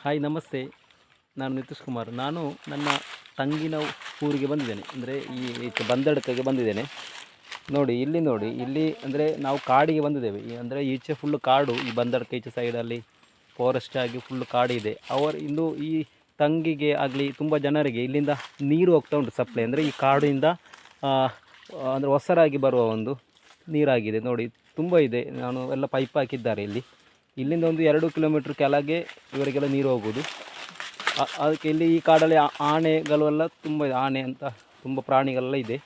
Hi ನಮಸ್ತೆ. ನಾನು ನಿತೀಶ್ ಕುಮಾರ್. ನಾನು ನನ್ನ ತಂಗಿನ ಊರಿಗೆ ಬಂದಿದ್ದೇನೆ, ಅಂದರೆ ಈ ಬಂದಡ್ಕಗೆ ಬಂದಿದ್ದೇನೆ. ನೋಡಿ ಇಲ್ಲಿ ಅಂದರೆ ನಾವು ಕಾಡಿಗೆ ಬಂದಿದ್ದೇವೆ. ಅಂದರೆ ಈಚೆ ಫುಲ್ಲು ಕಾಡು, ಈ ಬಂದಡ್ಕ ಈಚೆ ಸೈಡಲ್ಲಿ ಫಾರೆಸ್ಟ್ ಆಗಿ ಫುಲ್ಲು ಕಾಡಿದೆ. ಇಂದು ಈ ತಂಗಿಗೆ ಆಗಲಿ ತುಂಬ ಜನರಿಗೆ ಇಲ್ಲಿಂದ ನೀರು ಹೋಗ್ತಾ ಉಂಟು ಸಪ್ಲೈ. ಅಂದರೆ ಈ ಕಾಡಿಂದ ಅಂದರೆ ಹೊಸರಾಗಿ ಬರುವ ಒಂದು ನೀರಾಗಿದೆ. ನೋಡಿ ತುಂಬ ಇದೆ. ನಾನು ಎಲ್ಲ ಪೈಪ್ ಹಾಕಿದ್ದಾರೆ ಇಲ್ಲಿಂದ ಒಂದು 2 ಕಿಲೋಮೀಟ್ರ್ ಕೆಳಗೆ ಇವರಿಗೆಲ್ಲ ನೀರು ಹೋಗೋದು. ಅದಕ್ಕೆ ಇಲ್ಲಿ ಈ ಕಾಡಲ್ಲಿ ಆನೆಗಳು ಎಲ್ಲ ತುಂಬ ಇದೆ. ಆನೆ ಅಂತ ತುಂಬ ಪ್ರಾಣಿಗಳೆಲ್ಲ ಇದೆ.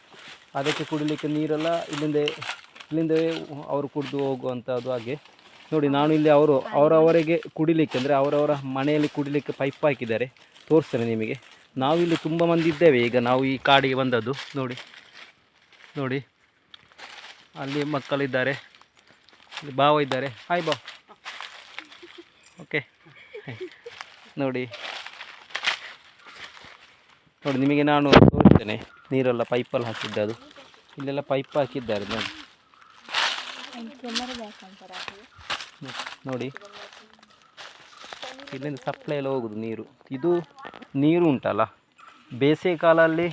ಅದಕ್ಕೆ ಕುಡಿಲಿಕ್ಕೆ ನೀರೆಲ್ಲ ಇಲ್ಲಿಂದವೇ ಅವರು ಕುಡಿದು ಹೋಗುವಂಥದ್ದು. ಹಾಗೆ ನೋಡಿ, ನಾನು ಇಲ್ಲಿ ಅವರವರಿಗೆ ಕುಡಿಲಿಕ್ಕೆ, ಅಂದರೆ ಅವರವರ ಮನೆಯಲ್ಲಿ ಕುಡಿಲಿಕ್ಕೆ ಪೈಪ್ ಹಾಕಿದ್ದಾರೆ. ತೋರಿಸ್ತೇನೆ ನಿಮಗೆ. ನಾವಿಲ್ಲಿ ತುಂಬ ಮಂದಿ ಇದ್ದೇವೆ. ಈಗ ನಾವು ಈ ಕಾಡಿಗೆ ಬಂದದ್ದು. ನೋಡಿ ಅಲ್ಲಿ ಮಕ್ಕಳಿದ್ದಾರೆ, ಇಲ್ಲಿ ಬಾವ ಇದ್ದಾರೆ. ಹಾಯ್ ಬಾವ್. ಓಕೆ, ನೋಡಿ ನಿಮಗೆ ನಾನು ತೋರಿಸ್ತೇನೆ. ನೀರೆಲ್ಲ ಪೈಪಲ್ಲಿ ಹಾಕಿದ್ದದು. ಇಲ್ಲೆಲ್ಲ ಪೈಪ್ ಹಾಕಿದ್ದಾರೆ ನೋಡಿ. ಇಲ್ಲಿಂದ ಸಪ್ಲೈ ಎಲ್ಲ ಹೋಗೋದು ನೀರು. ಇದು ನೀರು ಉಂಟಲ್ಲ, ಬೇಸಿಗೆ ಕಾಲಲ್ಲಿ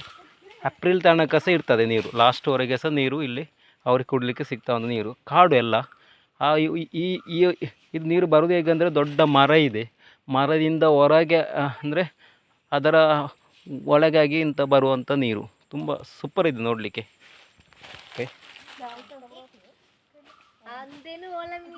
ಏಪ್ರಿಲ್ ತನಕ ಸಹ ಇರ್ತದೆ ನೀರು. ಲಾಸ್ಟ್ವರೆಗೆ ಸಹ ನೀರು ಇಲ್ಲಿ ಅವ್ರಿಗೆ ಕುಡಲಿಕ್ಕೆ ಸಿಗ್ತಾ ಒಂದು ನೀರು. ಕಾಡು ಎಲ್ಲ ಇದು ನೀರು ಬರೋದು ಹೇಗೆಂದರೆ, ದೊಡ್ಡ ಮರ ಇದೆ. ಮರದಿಂದ ಹೊರಗೆ ಅಂದರೆ ಅದರ ಒಳಗಾಗಿ ಇಂಥ ಬರುವಂಥ ನೀರು ತುಂಬ ಸೂಪರ್ ಇದೆ ನೋಡಲಿಕ್ಕೆ. ಓಕೆ.